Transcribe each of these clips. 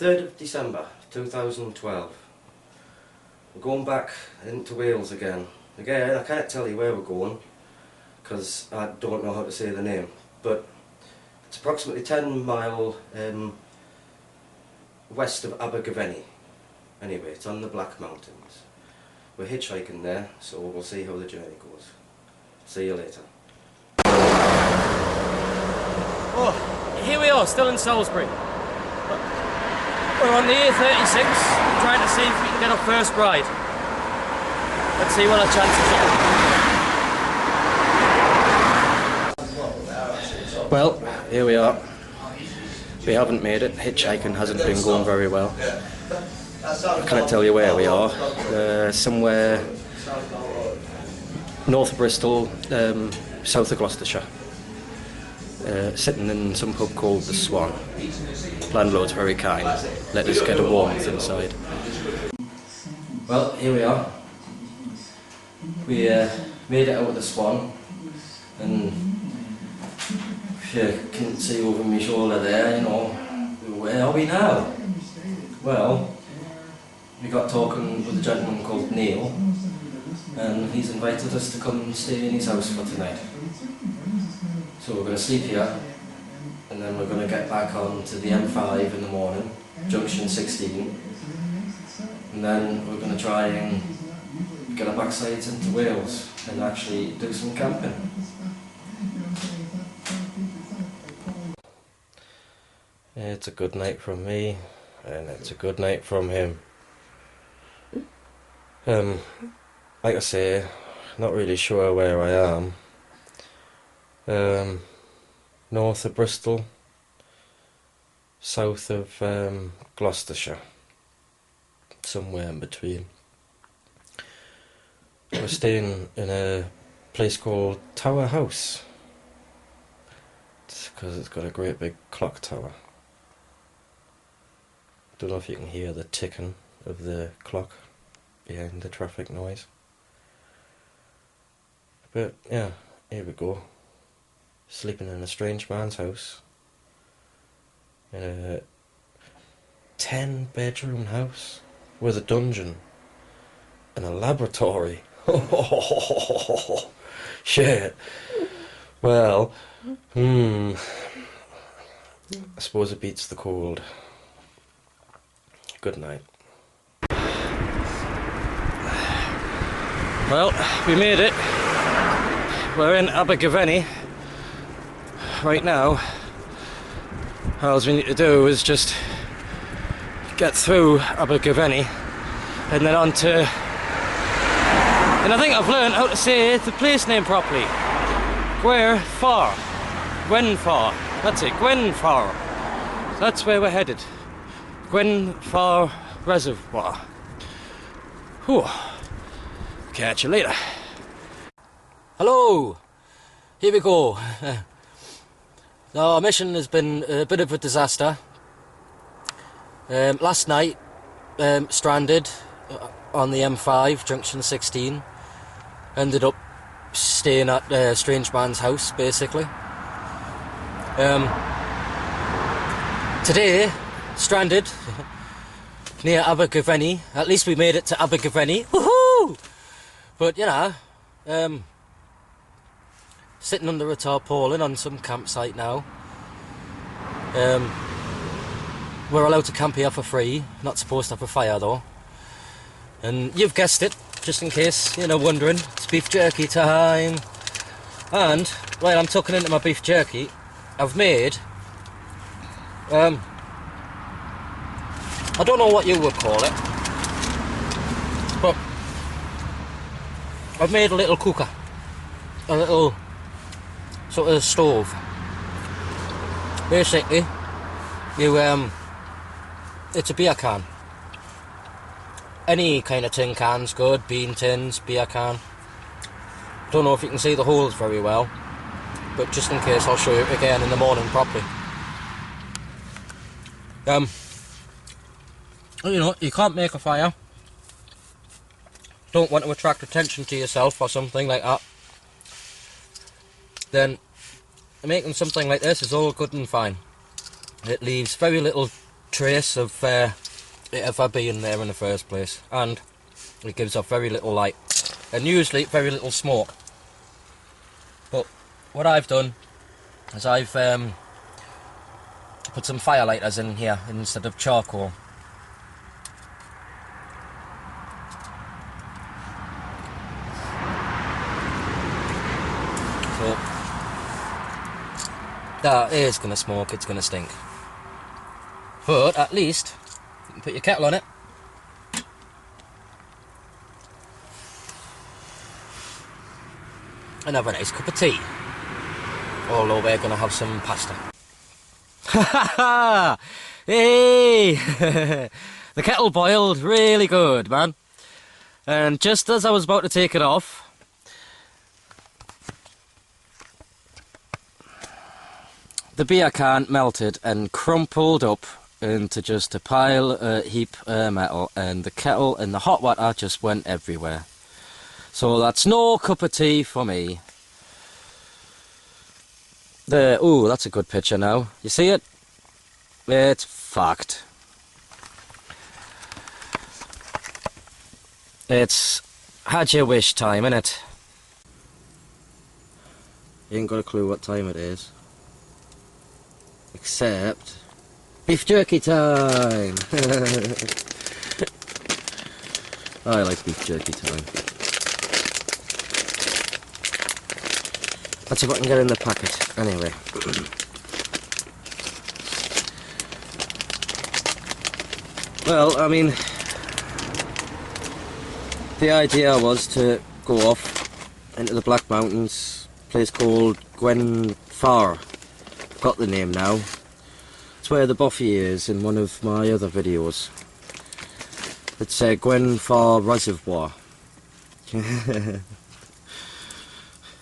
3rd of December 2012. We're going back into Wales again. Again, I can't tell you where we're going because I don't know how to say the name, but it's approximately 10 mile west of Abergavenny. Anyway, it's on the Black Mountains. We're hitchhiking there, so we'll see how the journey goes. See you later. Oh, here we are, still in Salisbury. We're on the A36, trying to see if we can get our first ride. Let's see what our chances are. Well, here we are. We haven't made it. Hitchhiking hasn't been going very well. I can't tell you where we are. Somewhere north of Bristol, south of Gloucestershire. Sitting in some pub called the Swan. Landlord's very kind. Let us get a warmth inside. Well, here we are. We made it out of the Swan, and if you can see over my shoulder there, you know, where are we now? Well, we got talking with a gentleman called Neil, and he's invited us to come and stay in his house for tonight. So we're going to sleep here, and then we're going to get back on to the M5 in the morning, junction 16, and then we're going to try and get our backsides into Wales and actually do some camping. It's a good night from me, and it's a good night from him. Like I say, not really sure where I am. North of Bristol, south of Gloucestershire, somewhere in between. We're staying in a place called Tower House. It's because it's got a great big clock tower. Don't know if you can hear the ticking of the clock behind the traffic noise. But yeah, here we go. Sleeping in a strange man's house. In a 10-bedroom house with a dungeon and a laboratory. Shit. Well, I suppose it beats the cold. Good night. Well, we made it. We're in Abergavenny right now. All we need to do is just get through Abergavenny and then on to... And I think I've learned how to say the place name properly. Grwyne Fawr. Grwyne Fawr. That's it, Grwyne Fawr. That's where we're headed. Grwyne Fawr Reservoir. Whew. Catch you later. Hello! Here we go. Our mission has been a bit of a disaster. Last night, stranded on the M5, junction 16. Ended up staying at a strange man's house, basically. Today, stranded near Abergavenny. At least we made it to Abergavenny. Woohoo! But, you know, sitting under a tarpaulin on some campsite now. We're allowed to camp here for free. Not supposed to have a fire, though. And you've guessed it, just in case you're wondering, it's beef jerky time. And, while I'm tucking into my beef jerky, I've made... I don't know what you would call it, but I've made a little cooker, a little sort of stove. Basically, it's a beer can. Any kind of tin can's good, bean tins, beer can. Don't know if you can see the holes very well, but just in case I'll show you again in the morning properly. You know, you can't make a fire. Don't want to attract attention to yourself or something like that. Then making something like this is all good and fine. It leaves very little trace of it ever being there in the first place, and it gives off very little light and usually very little smoke. But what I've done is I've put some firelighters in here instead of charcoal. So that is going to smoke, it's going to stink. But at least you can put your kettle on it. And have a nice cup of tea. Although we're going to have some pasta. Ha ha ha! Hey! The kettle boiled really good, man. And just as I was about to take it off, the beer can melted and crumpled up into just a heap of metal, and the kettle and the hot water just went everywhere. So that's no cup of tea for me. There, ooh, that's a good picture now. You see it? It's fucked. It's had your wish time, innit? You ain't got a clue what time it is. Except beef jerky time! I like beef jerky time. Let's see if I can get in the packet. Anyway. Well, I mean, the idea was to go off into the Black Mountains, a place called Grwyne Fawr. Got the name now. It's where the Buffy is in one of my other videos. It's Grwyne Fawr Reservoir.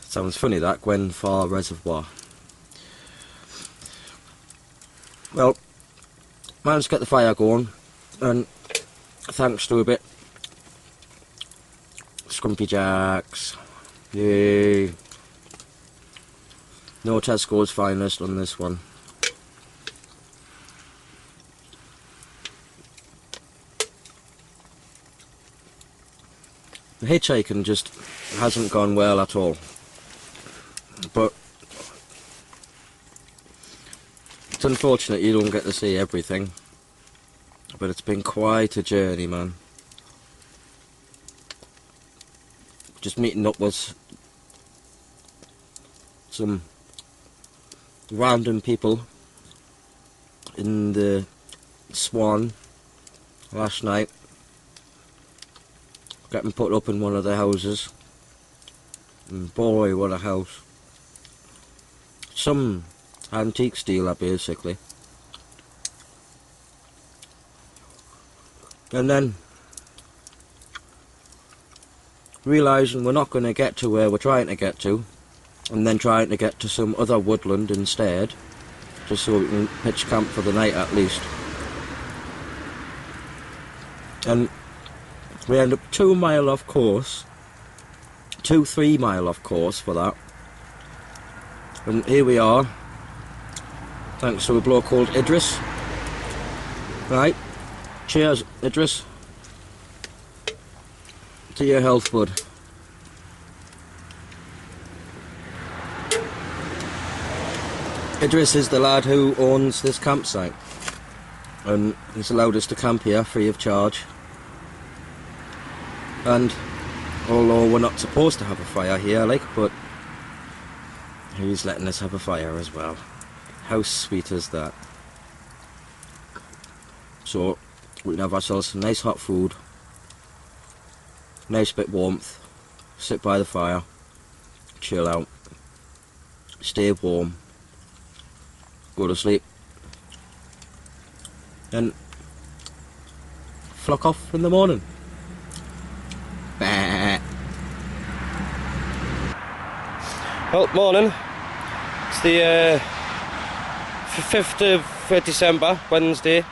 Sounds funny, that, Grwyne Fawr Reservoir. Well, managed to get the fire going, and thanks to a bit Scrumpy Jacks. Yay. No Tesco's finest on this one. The hitchhiking just hasn't gone well at all. But it's unfortunate you don't get to see everything. But it's been quite a journey, man. Just meeting up with some random people in the Swan last night. Getting put up in one of the houses. And boy, what a house. Some antique steel, basically. And then realising we're not going to get to where we're trying to get to, and then trying to get to some other woodland instead, just so we can pitch camp for the night at least. And we end up 2 mile off course, 3 mile off course for that. And here we are, thanks to a bloke called Idris. Right, cheers Idris. To your health, bud. Idris is the lad who owns this campsite, and he's allowed us to camp here free of charge. And although we're not supposed to have a fire here, like, but he's letting us have a fire as well. How sweet is that? So we can have ourselves some nice hot food, nice bit warmth, sit by the fire, chill out, stay warm, go to sleep, and flock off in the morning. Bah. Well, morning. It's the 5th of December, Wednesday. The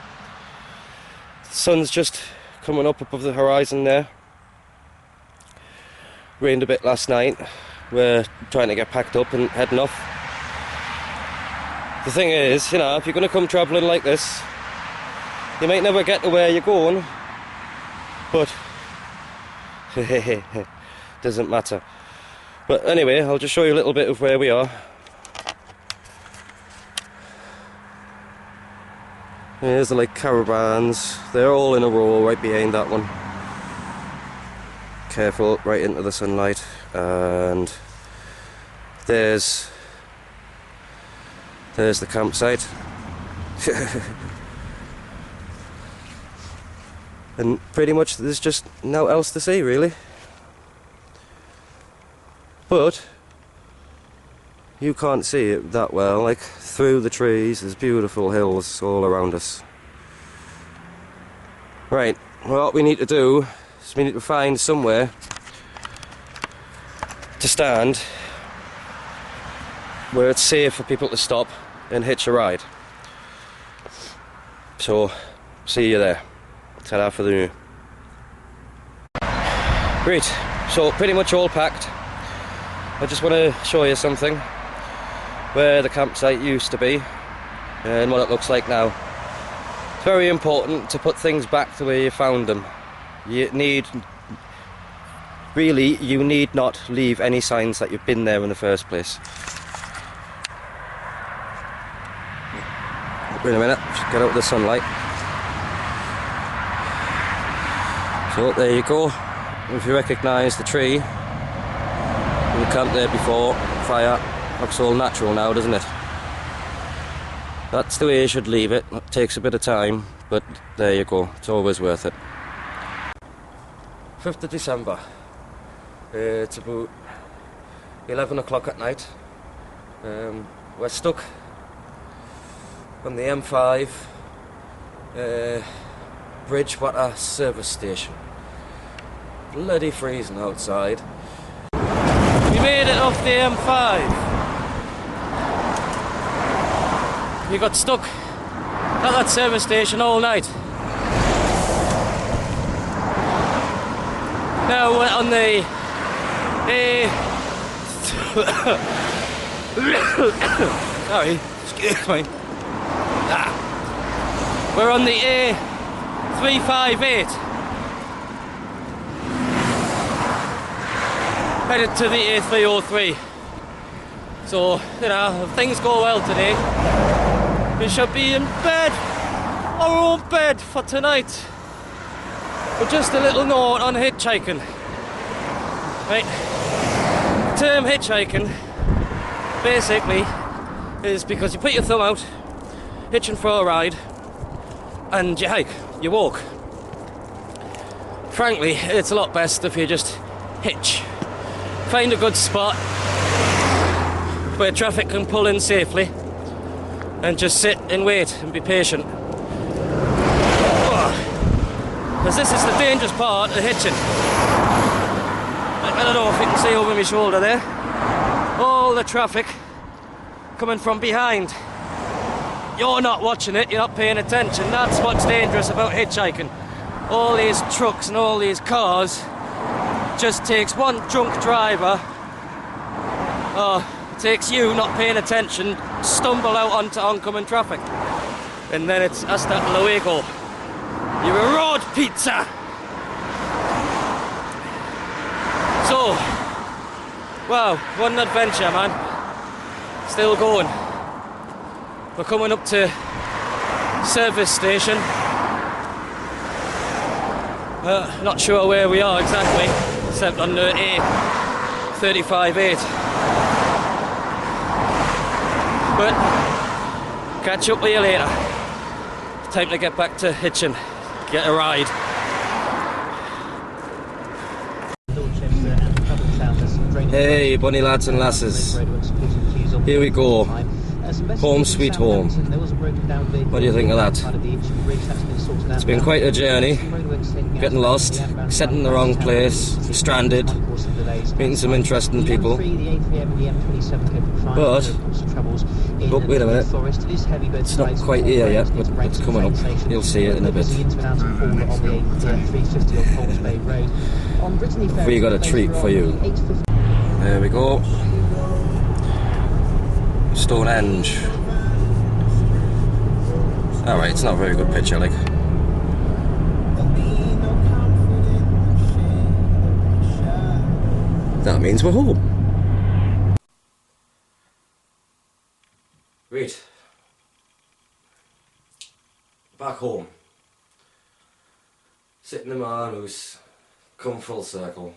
sun's just coming up above the horizon there. Rained a bit last night. We're trying to get packed up and heading off. The thing is, you know, if you're going to come travelling like this, You might never get to where you're going, but doesn't matter. But anyway, I'll just show you a little bit of where we are. Here's the like caravans. They're all in a row right behind that one. Careful, right into the sunlight. And there's the campsite. And pretty much there's just no else to see really. But you can't see it that well, like through the trees. There's beautiful hills all around us. Right, well, what we need to do is we need to find somewhere to stand where it's safe for people to stop and hitch a ride. So, see you there. Ta-ra for the new. Great, so pretty much all packed. I just want to show you something where the campsite used to be and what it looks like now. It's very important to put things back the way you found them. You need not leave any signs that you've been there in the first place. Wait a minute, just get out of the sunlight. So there you go. If you recognise the tree, we camped there before, fire, looks all natural now, doesn't it? That's the way you should leave it. It takes a bit of time, but there you go, it's always worth it. 5th of December, it's about 11 o'clock at night. We're stuck on the M5 Bridgewater service station. Bloody freezing outside. We made it off the M5. We got stuck at that service station all night. Now we're on the sorry, excuse me. We're on the A358. Headed to the A303. So, you know, if things go well today, we should be in bed, our own bed for tonight. But just a little note on hitchhiking. Right, the term hitchhiking basically is because you put your thumb out, hitching for a ride, and you hike, you walk. Frankly, it's a lot best if you just hitch. Find a good spot where traffic can pull in safely and just sit and wait and be patient. Because this is the dangerous part of hitching. I don't know if you can see over my shoulder there. All the traffic coming from behind. You're not watching it, you're not paying attention. That's what's dangerous about hitchhiking. All these trucks and all these cars. Just takes one drunk driver, takes you not paying attention, stumble out onto oncoming traffic, and then it's hasta luego. You're a road pizza. So, wow, what an adventure, man. Still going. We're coming up to service station. Not sure where we are exactly. Except on the A358. But catch up with you later. Time to get back to hitching. Get a ride. Hey bunny lads and lasses. Here we go. Home sweet home. What do you think of that? It's been quite a journey. Getting lost, sent in the wrong place, stranded, meeting some interesting people. But, oh, wait a minute, it's not quite here yet, but it's coming up. You'll see it in a bit. We got a treat for you. There we go. Stonehenge. Alright, it's not a very good picture, like. That means we're home. Right. Back home. Sitting in my house, come full circle.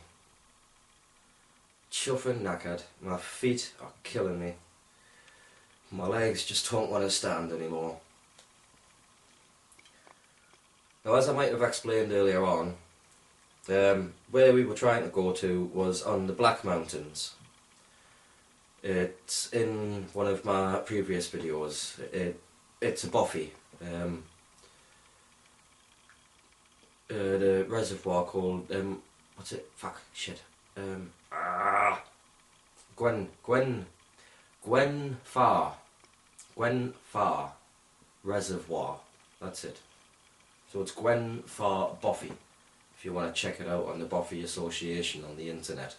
Chuffing knackered. My feet are killing me. My legs just don't want to stand anymore. Now, as I might have explained earlier on, where we were trying to go to was on the Black Mountains. It's in one of my previous videos. It's a bothy. The reservoir called what's it? Fuck, shit. Grwyne Fawr Reservoir. That's it. So it's Grwyne Fawr Bothy, if you want to check it out on the Bothy Association on the internet.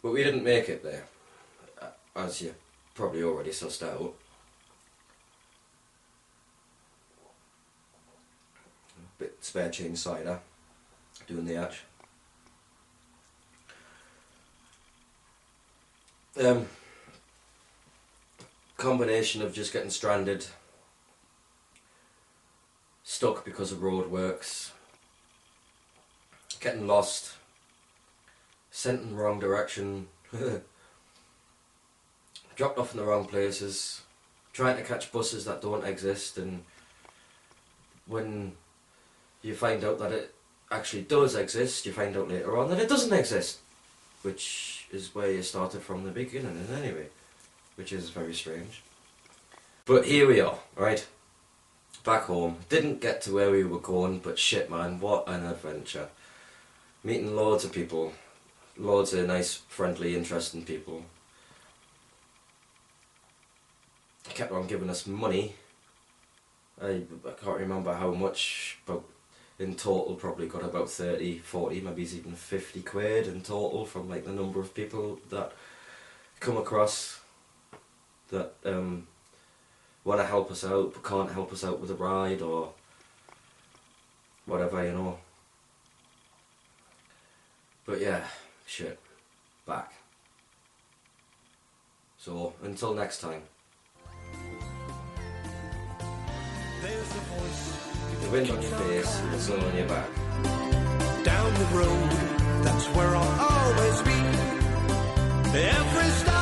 But we didn't make it there, as you probably already sussed out. Bit spare change cider, doing the hatch. Combination of just getting stranded, stuck because of roadworks, getting lost, sent in the wrong direction, dropped off in the wrong places, trying to catch buses that don't exist, and when you find out that it actually does exist, you find out later on that it doesn't exist, which is where you started from the beginning anyway, which is very strange. But here we are, right? Back home. Didn't get to where we were going, but shit man, what an adventure. Meeting loads of people, loads of nice, friendly, interesting people. Kept on giving us money. I can't remember how much, but in total probably got about 30, 40, maybe even 50 quid in total from like the number of people that come across that want to help us out but can't help us out with a ride or whatever, you know. But yeah, shit, back. So until next time. There's a voice. The wind on your face and the sun on your back. Down the road, that's where I'll always be. Every stop